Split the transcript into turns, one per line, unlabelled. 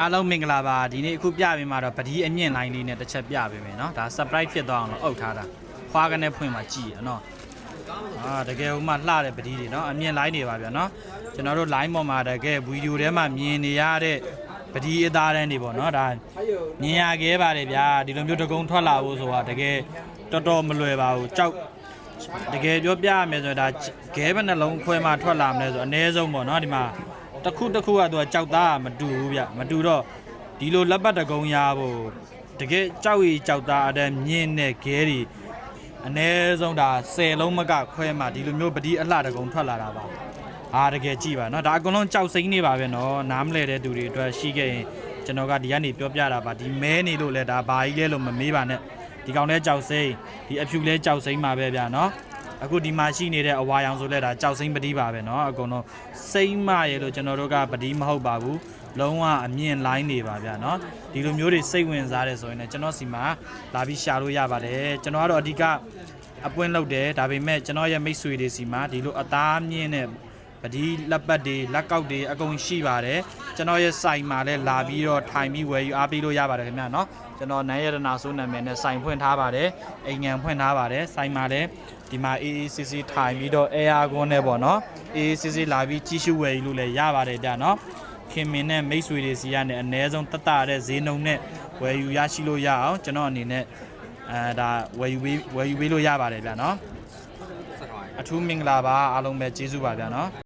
အားလုံးမင်္ဂလာပါဒီနေ့အခုပြပေးမှာတော့ပဒီအမြင့်လိုင်းလေးနဲ့တစ်ချက်ပြပေးမယ်เนาะဒါ surprise ဖြစ်သွားအောင်လို့အုပ်ထားတာခွားကနေဖွင့်มาကြည့်ရเนาะတကယ်ဥမာလှတဲ့ပဒီတွေเนาะအမြင့်လိုင်းတွေပါဗျာเนาะကျွန်တော်တို့ line ပေါ်မှာတကယ်ဗီဒီယိုထဲမှာမြင်နေရတဲ့ပဒီအသားတန်းတွေပေါ့เนาะဒါမြင်ရခဲ့ပါတယ်ဗျာဒီလိုမျိုးတကုံထွက်လာဖို့ဆိုတာတကယ်တော်တော်မလွယ်ပါဘူးကြောက်တကယ်ပြောပြရမယ်ဆိုတော့ဒါခဲဘယ်နှလုံးခွဲမှထွက်လာမလဲဆိုအနည်းဆုံးပေါ့เนาะဒီမှာတစ်ခုကသူကကြောက်သားမတူဘူးဗျမတူတော့ဒီလိုလက်ပတ်တကုံရဖို့တကယ်ကြောက်ရီကြောက်သားအတဲ့မြင့်နဲ့ခဲတွေအနည်းဆုံးဒါ10လုံးမကခွဲမှဒီလိုမျိုးပတိအလှတကုံထွက်လာတာပါတကယ်ကြည့်ပါเนาะဒါအကုန်လုံးကြောက်စိမ့်နေပါပဲเนาะနားမလဲတဲ့သူတွေအတွက်ရှိခဲ့ရင်ကျွန်တော်ကဒီကနေပြောပြတာပါဒီမဲနေလို့လဲဒါဘာကြီးလဲလို့မမေးပါနဲ့ဒီကောင်လဲကြောက်စိမ့်ဒီအဖြူလဲကြောက်စိမ့်ပါပဲဗျာเนาะအခုဒီမှာရှိနေတဲ့အဝါရောင်ဆိုလဲဒါကြောက်စိမ့်ပတိပါပဲเนาะအကုန်လုံးစိမ့်မရဲလို့ကျွန်တော်တို့ကပတိမဟုတ်ပါဘူးလုံးဝအမြင့်လိုင်းနေပါဗျာเนาะဒီလိုမျိုးတွေစိတ်ဝင်စားတယ်ဆိုရင်လည်းကျွန်တော်စီမှာလာပြီးရှာလို့ရပါတယ်ကျွန်တော်ကတော့အဓိကအပွင့်လုပ်တယ်ဒါပေမဲ့ကျွန်တော်ရဲ့မိတ်ဆွေတွေစီမှာဒီလိုအသားမြင့်တဲ့ပတိလက်ပတ်တွေလက်ကောက်တွေအကုန်ရှိပါတယ်ကျွန်တော်ရဲ့စိုင်မှာလည်းလာပြီးတော့ထိုင်ပြီးဝယ်ယူအားပေးလို့ရပါတယ်ခင်ဗျာเนาะကျွန်တော်နန်းရတနာစိုးနာမည်နဲ့စိုင်ဖွင့်ထားပါတယ်အိမ်ငံဖွင့်ထားပါတယ်စိုင်မှာလည်းဒီမှာ AACC ထိုင်ပြီးတော့ air con နဲ့ပေါ့เนาะ AACC လာပြီးကြီးစုဝယ်ယူလို့လည်းရပါတယ်ဗျာเนาะခင်မင်းနဲ့မိတ်ဆွေတွေစီကနေအ ਨੇ ဆုံးတတတဲ့ဈေးနှုန်းနဲ့ဝယ်ယူရရှိလို့ရအောင်ကျွန်တော်အနေနဲ့ဒါဝယ်ယူပေးလို့ရပါတယ်ဗျာเนาะအထူးမင်္ဂလာပါအားလုံးပဲကျေးဇူးပါဗျာเนาะ